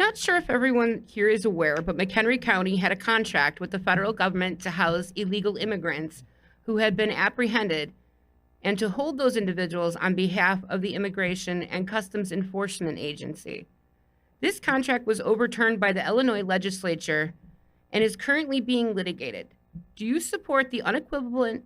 Not sure if everyone here is aware, but McHenry County had a contract with the federal government to house illegal immigrants who had been apprehended and to hold those individuals on behalf of the Immigration and Customs Enforcement Agency. This contract was overturned by the Illinois legislature and is currently being litigated. Do you support the unequivocal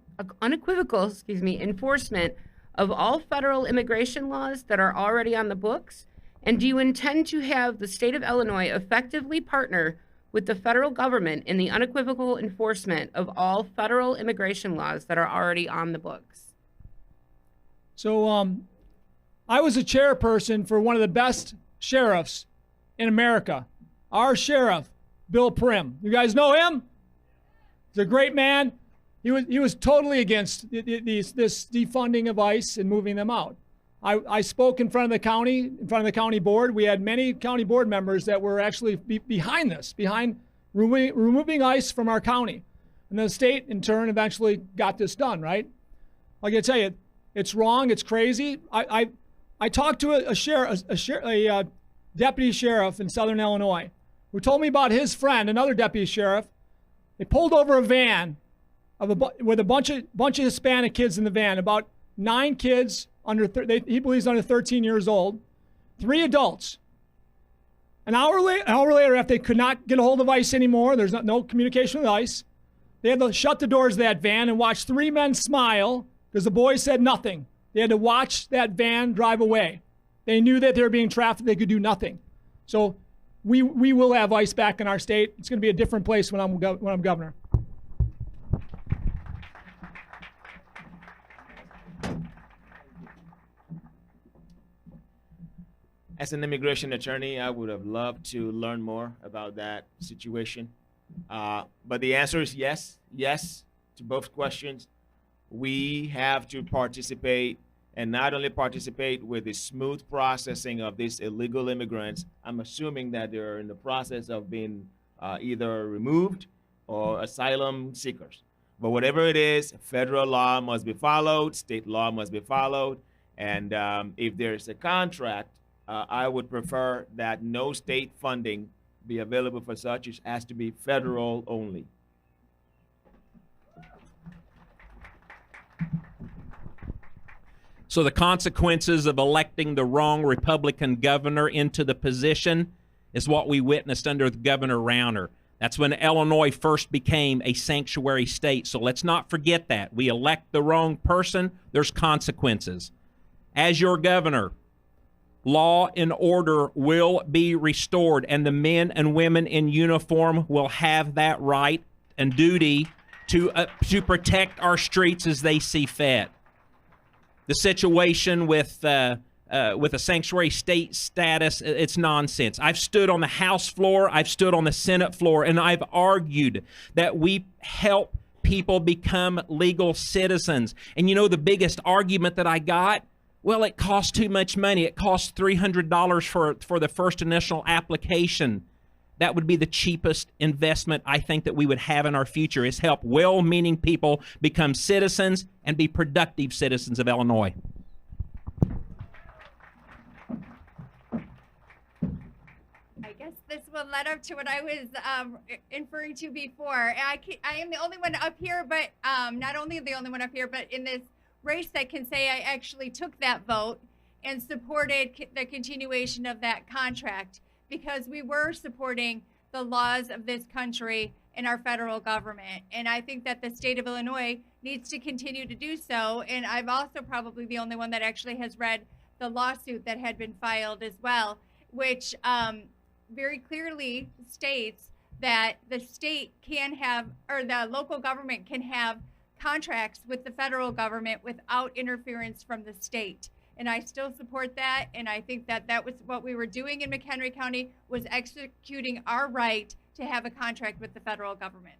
enforcement of all federal immigration laws that are already on the books? And do you intend to have the state of Illinois effectively partner with the federal government in the unequivocal enforcement of all federal immigration laws that are already on the books? So I was a chairperson for one of the best sheriffs in America. Our sheriff, Bill Prim. You guys know him? He's a great man. He was totally against this defunding of ICE and moving them out. I spoke in front of the county board. We had many county board members that were actually behind this, behind removing ICE from our county. And the state, in turn, eventually got this done, right? I got to tell you, it's wrong. It's crazy. I talked to a deputy sheriff in Southern Illinois who told me about his friend, another deputy sheriff. They pulled over a van with a bunch of Hispanic kids in the van, about 9 kids he believes under 13 years old, 3 adults. An hour later, after they could not get a hold of ICE anymore, there's no communication with ICE, they had to shut the doors of that van and watch 3 men smile because the boys said nothing. They had to watch that van drive away. They knew that they were being trafficked. They could do nothing. So we will have ICE back in our state. It's going to be a different place when I'm governor. As an immigration attorney, I would have loved to learn more about that situation. But the answer is yes to both questions. We have to participate, and not only participate with the smooth processing of these illegal immigrants. I'm assuming that they're in the process of being either removed or asylum seekers. But whatever it is, federal law must be followed, state law must be followed, and if there's a contract, I would prefer that no state funding be available for such. It has to be federal only. So the consequences of electing the wrong Republican governor into the position is what we witnessed under Governor Rauner. That's when Illinois first became a sanctuary state. So let's not forget that. We elect the wrong person, there's consequences. As your governor, law and order will be restored, and the men and women in uniform will have that right and duty to protect our streets as they see fit. The situation with a sanctuary state status, it's nonsense. I've stood on the House floor, I've stood on the Senate floor, and I've argued that we help people become legal citizens. And you know the biggest argument that I got? Well, it costs too much money. It costs $300 for the first initial application. That would be the cheapest investment I think that we would have in our future, is help well-meaning people become citizens and be productive citizens of Illinois. I guess this will lead up to what I was inferring to before. I am the only one up here, but not only the only one up here, but in this race that can say I actually took that vote and supported the continuation of that contract, because we were supporting the laws of this country and our federal government. And I think that the state of Illinois needs to continue to do so. And I'm also probably the only one that actually has read the lawsuit that had been filed as well, which very clearly states that the state can have, or the local government can have, contracts with the federal government without interference from the state. And I still support that, and I think that that was what we were doing in McHenry County, was executing our right to have a contract with the federal government.